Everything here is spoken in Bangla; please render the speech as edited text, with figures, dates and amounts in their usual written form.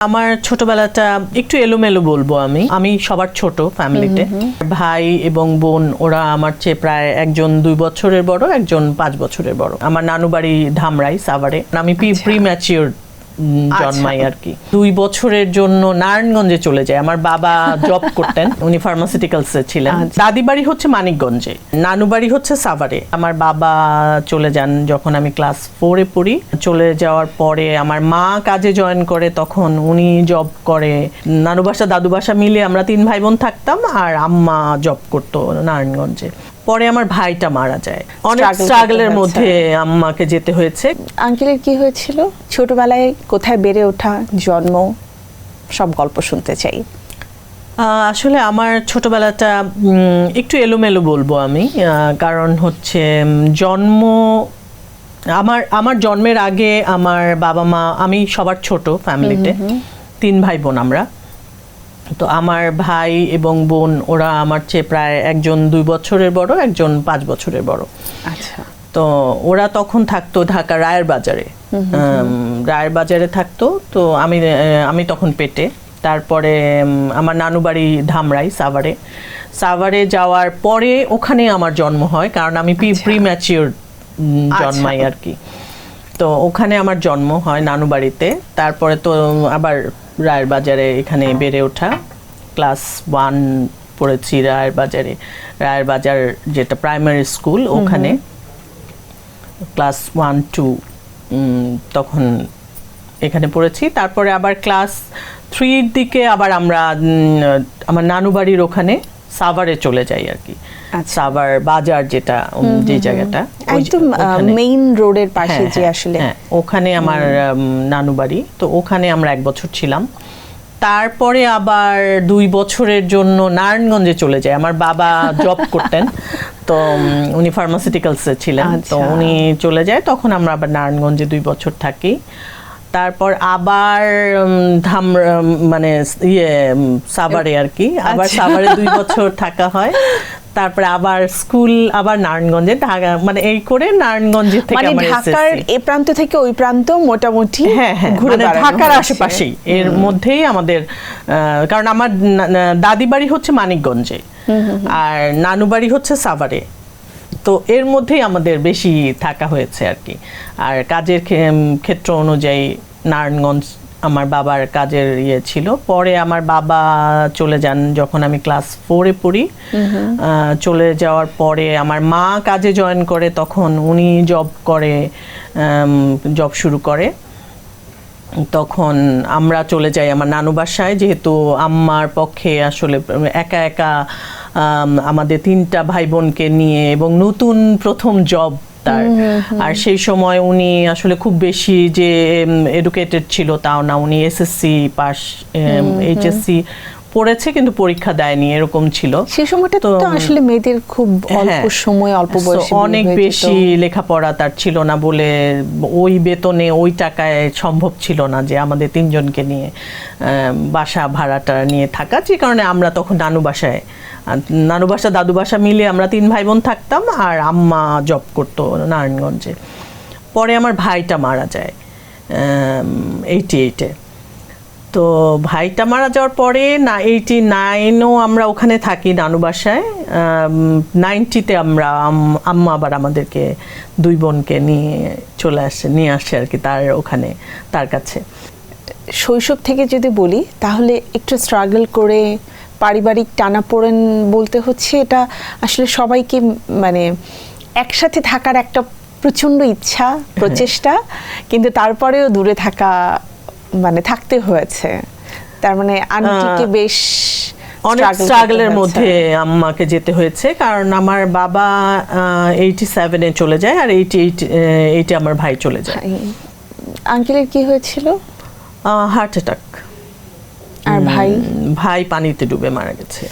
আমার ছোটবেলাটা একটু এলোমেলো বলবো। আমি সবার ছোট ফ্যামিলিতে। ভাই এবং বোন ওরা আমার চেয়ে প্রায় একজন 2 বছরের বড়, একজন 5 বছরের বড়। আমার নানু বাড়ি ধামরাই, সাভারে। আমি প্রি ম্যাচিওর জন্মাই আর কি। 2 বছরের জন্য নারায়ণগঞ্জে চলে যায়। আমার বাবা জব করতেন, উনি ফার্মাসিউটিক্যালসে ছিলেন। দাদি বাড়ি হচ্ছে মানিকগঞ্জে, নানু বাড়ি হচ্ছে সাভারে। আমার বাবা চলে যান যখন আমি ক্লাস 4-এ পড়ি। চলে যাওয়ার পরে আমার মা কাজে জয়েন করে, তখন উনি জব করে। নানু বাসা দাদু বাসা মিলে আমরা 3 ভাই বোন থাকতাম, আর আম্মা জব করতো নারায়ণগঞ্জে। পরে আমার ভাইটা মারা যায়, অনেক স্ট্রাগলের মধ্যে আম্মাকে যেতে হয়েছে। আঙ্কেলের কি হয়েছিল ছোটবেলায়, কোথায় বেড়ে ওঠা, জন্ম, সব গল্প শুনতে চাই। আসলে আমার ছোটবেলাটা একটু এলোমেলো বলবো আমি, কারণ হচ্ছে জন্ম আমার জন্মের আগে আমার বাবা মা, আমি সবার ছোট ফ্যামিলিতে, 3 ভাই বোন আমরা। তো আমার ভাই এবং বোন ওরা আমার চেয়ে প্রায় একজন 2 বছরের বড়, একজন 5 বছরের বড়। আচ্ছা। তো ওরা তখন থাকতো ঢাকা রায়ের বাজারে। রায়ের বাজারে থাকতো। তো আমি তখন পেটে। তারপরে আমার নানু বাড়ি ধামরাই, সাভারে যাওয়ার পরে ওখানে আমার জন্ম হয়, কারণ আমি প্রি ম্যাচিওর জন্মাই আর কি। তো ওখানে আমার জন্ম হয় নানু বাড়িতে। তারপরে তো আবার রায়ের বাজারে এখানে বেড়ে ওঠা। ক্লাস 1 পড়েছি রায়ের বাজার যেটা প্রাইমারি স্কুল, ওখানে ক্লাস 1-2 তখন এখানে পড়েছি। তারপরে আবার ক্লাস 3-এর দিকে আবার আমরা আমার নানু বাড়ির ওখানে সাভারে চলে যাই আর কি। সাভার বাজার যেটা, যে জায়গাটা একদম মেইন রোডের পাশে যে আসলে, ওখানে আমার নানু বাড়ি। তো ওখানে আমরা 1 বছর ছিলাম। তারপরে আবার 2 বছরের জন্য নারায়ণগঞ্জে চলে যায়। আমার বাবা জব করতেন, তো উনি ফার্মাসিউটিক্যালসে ছিলেন। তো উনি চলে যায়, তখন আমরা আবার নারায়ণগঞ্জে 2 বছর থাকি। তারপর আবার মানে সাভারে আর কি, আবার সাভারে 2 বছর থাকা হয়। তারপরে আবার স্কুল আবার নারায়ণগঞ্জে, ঢাকা, মানে এই করে নারায়ণগঞ্জে থেকে মানে ঢাকার এই প্রান্ত থেকে ওই প্রান্ত মোটামুটি মানে ঢাকার আশেপাশেই, এর মধ্যেই আমাদের। কারণ আমার দাদি বাড়ি হচ্ছে মানিকগঞ্জে, আর নানু বাড়ি হচ্ছে সাভারে। তো এর মধ্যেই আমাদের বেশি থাকা হয়েছে আর কি। আর কাজের ক্ষেত্র অনুযায়ী নারায়ণগঞ্জ আমার বাবার কাজের ছিল। পরে আমার বাবা চলে যান যখন আমি ক্লাস 4-এ পড়ি। চলে যাওয়ার পরে আমার মা কাজে জয়েন করে, তখন উনি জব শুরু করে। তখন আমরা চলে যাই আমার নানু বাসায়, যেহেতু আম্মার পক্ষে আসলে একা একা আমাদের 3টা ভাই বোনকে নিয়ে, এবং নতুন প্রথম জব তার। আর সেই সময় উনি আসলে খুব বেশি যে এডুকেটেড ছিল তাও না, উনি এসএসসি পাস, এইচএসসি পড়েছে কিন্তু পরীক্ষা দেয়নি, এরকম ছিল। সেই সময়টা তো আসলে মেয়েদের খুব অল্প সময়, অল্প বয়সে অনেক বেশি লেখাপড়া তার ছিল না বলে ওই বেতনে ওই টাকায় সম্ভব ছিল না যে আমাদের 3 জনকে নিয়ে বাসা ভাড়াটা নিয়ে থাকা। যে কারণে আমরা তখন নানু বাসা দাদু বাসা মিলে আমরা 3 ভাই বোন থাকতাম, আর আম্মা জব করতো নারায়ণগঞ্জে। পরে আমার ভাইটা মারা যায় 88-এ। তো ভাইটা মারা যাওয়ার পরে 89-ও আমরা ওখানে থাকি নানু বাসায়। 90-তে আম্মা আবার আমাদেরকে 2 বোনকে নিয়ে আসে আর কি তার কাছে। শৈশব থেকে যদি বলি, তাহলে একটু স্ট্রাগল করে পারিবারিক টানাপোড়েন বলতে হচ্ছে, এটা আসলে সবাইকে মানে একসাথে থাকার একটা প্রচন্ড ইচ্ছা, প্রচেষ্টা, কিন্তু তারপরেও দূরে থাকতে হয়েছে। তার মানে আন্টিকে বেশ অনেক স্ট্রাগলের মধ্যে আম্মাকে যেতে হয়েছে, কারণ আমার বাবা 87-এ চলে যায়, আর 88-এ আমার ভাই চলে যায়। আঙ্কেলের কি হয়েছিল? Heart attack. আর ভাই পানিতে ডুবে মারা গেছে।